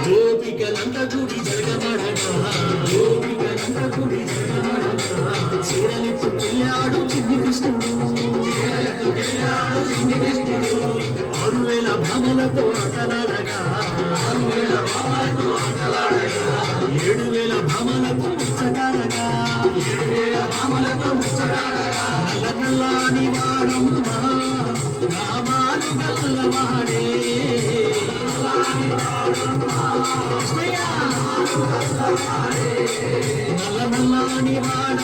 గోపికలంత గుడి జరగమడగా గోపికలంత గుడి జరగమడగా చీరలెత్తు వెళ్ళాడు చిన్ని కృష్ణుడు 6000 భామలతో ఆటలాడగా 7000 భామలతో ముచ్చటాడగా నల్లని వాడమ్మా నామాలు గల్లవాడే నల్ల నల్లని వాడ